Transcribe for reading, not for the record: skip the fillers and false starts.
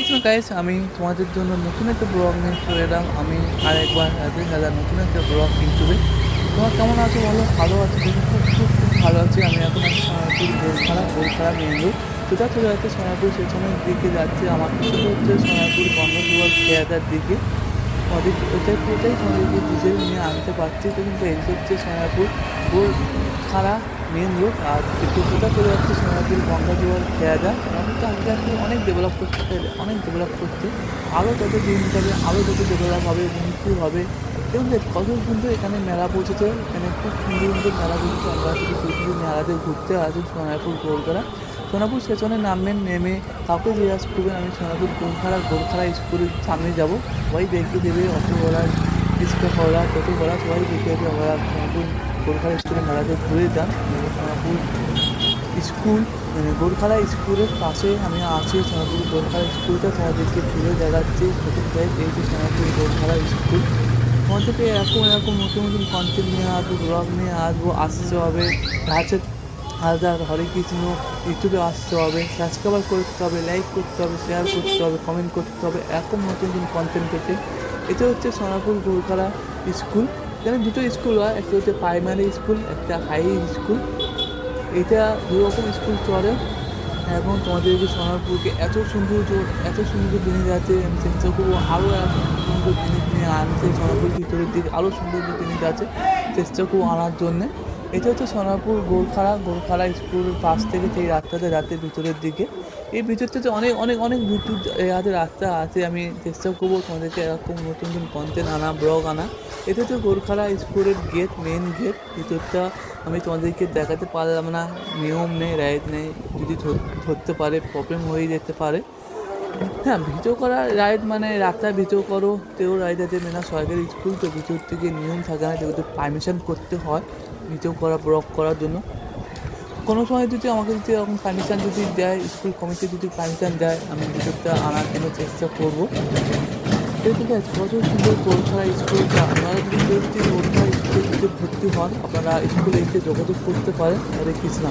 কিছু গাইস, আমি তোমাদের জন্য নতুন একটা ব্লগ নিয়ে চলে এলাম। আমি আরেকবার রাজেশ দাদা নতুন একটা ব্লগ ইউটিউবে। তোমার কেমন আছো বলো? ভালো আছো? দেখি খুব খুব খুব ভালো আছি। আমি এখন আছি সোনারপুর গোলখাড়া মেন রোড। সোজা চলে যাচ্ছে সোনারপুর স্টেশনের দিকে যাচ্ছে। আমার পিছনে হচ্ছে সোনারপুর গঙ্গাজুয়ার খেয়াদার দিকে। তোমাদের ওটাই তোমাদেরকে ডিজেল নিয়ে আনতে পারছি। তো কিন্তু এই হচ্ছে সোনারপুর গোলখাড়া মেন রোড। আর একটু সোজা চলে যাচ্ছে সোনারপুর গঙ্গাজুয়ার খেয়াদা। সোনারপুরটা আস্তে আস্তে অনেক ডেভেলপ করছে। আরও যত দিন যাবে আরও যত ডেভেলপ হবে, উন্নতি হবে। দেখুন কত সুন্দর এখানে মেলা বসেছে। এখানে খুব সুন্দর সুন্দর মেলা বসেছে। আমরা যদি শুধু মেলাতে ঘুরতে আসুন সোনারপুর গোলখাড়া। সোনারপুর স্টেশনে নামবেন, নেমে কাউকে জিজ্ঞাসা করবেন আমি সোনারপুর গোলখাড়া স্কুলের সামনে যাব। সবাই দেখিয়ে দেবে, অটোওয়ালা, রিক্সাওয়ালা, টোটোওয়ালা সবাই দেখিয়ে দেবে। আমরা সোনারপুর গোলখাড়া স্কুলের মেলাতে ঘুরে যান। সোনারপুর স্কুল গোলখাড়া স্কুলের পাশে আমি আছি। সোনারপুর গোলখাড়া স্কুলটা তোমাদেরকে ঘুরে দেখাচ্ছি। প্রথম জায়গায় এই যে সোনারপুর গোলখাড়া স্কুল। তোমাদেরকে এরকম নতুন নতুন কন্টেন্ট নিয়ে আসবো, ব্লগ নিয়ে আসতে হবে। আছে আলাদা হরে কৃষ্ণ ইউটিউবে আসতে হবে, সাবস্ক্রাইব করতে হবে, লাইক করতে হবে, শেয়ার করতে হবে, কমেন্ট করতে হবে এরকম নতুন নতুন কন্টেন্ট পেতে। এটা হচ্ছে সোনারপুর গোলখাড়া স্কুল। এখানে দুটো স্কুল হয়, একটা হচ্ছে প্রাইমারি স্কুল, একটা হাই স্কুল। এটা দুরকম স্কুল চলে। এবং তোমাদেরকে সোনারপুরকে এত সুন্দর জিনিস আছে। আমি চেষ্টা করবো আরও এত সুন্দর জিনিস নিয়ে আনতে। সোনারপুর ভিতরের দিকে আরও সুন্দর জিনিস আছে, চেষ্টা করবো আনার জন্যে। এটা হচ্ছে সোনারপুর গোলখাড়া স্কুলের পাশ থেকে সেই রাস্তাতে রাতের ভিতরের দিকে। এই ভিতর থেকে অনেক অনেক অনেক ভিতর রাস্তা আছে। আমি চেষ্টা করবো তোমাদেরকে এরকম নতুন নতুন কন্টেন্ট আনা, ব্লগ আনা। এটা হচ্ছে গোলখাড়া স্কুলের গেট, মেন গেট। ভিতরটা আমি তোমাদেরকে দেখাতে পারলাম না, নিয়ম নেই, রাইড নেই। যদি ধরতে পারে প্রবলেম হয়ে যেতে পারে। হ্যাঁ, ভিডিও করা রাইড মানে রাস্তায় ভিডিও করো তেও রাইড আছে না। সরকারি স্কুল তো ভিতর থেকে নিয়ম থাকে না, যেহেতু পারমিশন করতে হয় ভিডিও করা, ব্লগ করার জন্য। কোনো সময় যদি আমাকে যদি এরকম পারমিশন যদি দেয়, স্কুল কমিটি যদি পারমিশন দেয়, আমি ভিডিওটা আনার জন্য চেষ্টা করবো। ঠিক আছে, কত সুন্দর গোলখাড়া স্কুলটা। আপনারা যদি গোলখাড়া স্কুলে যদি ভর্তি হন, আপনারা স্কুলে এসে যোগাযোগ করতে পারেন। হরে কৃষ্ণ।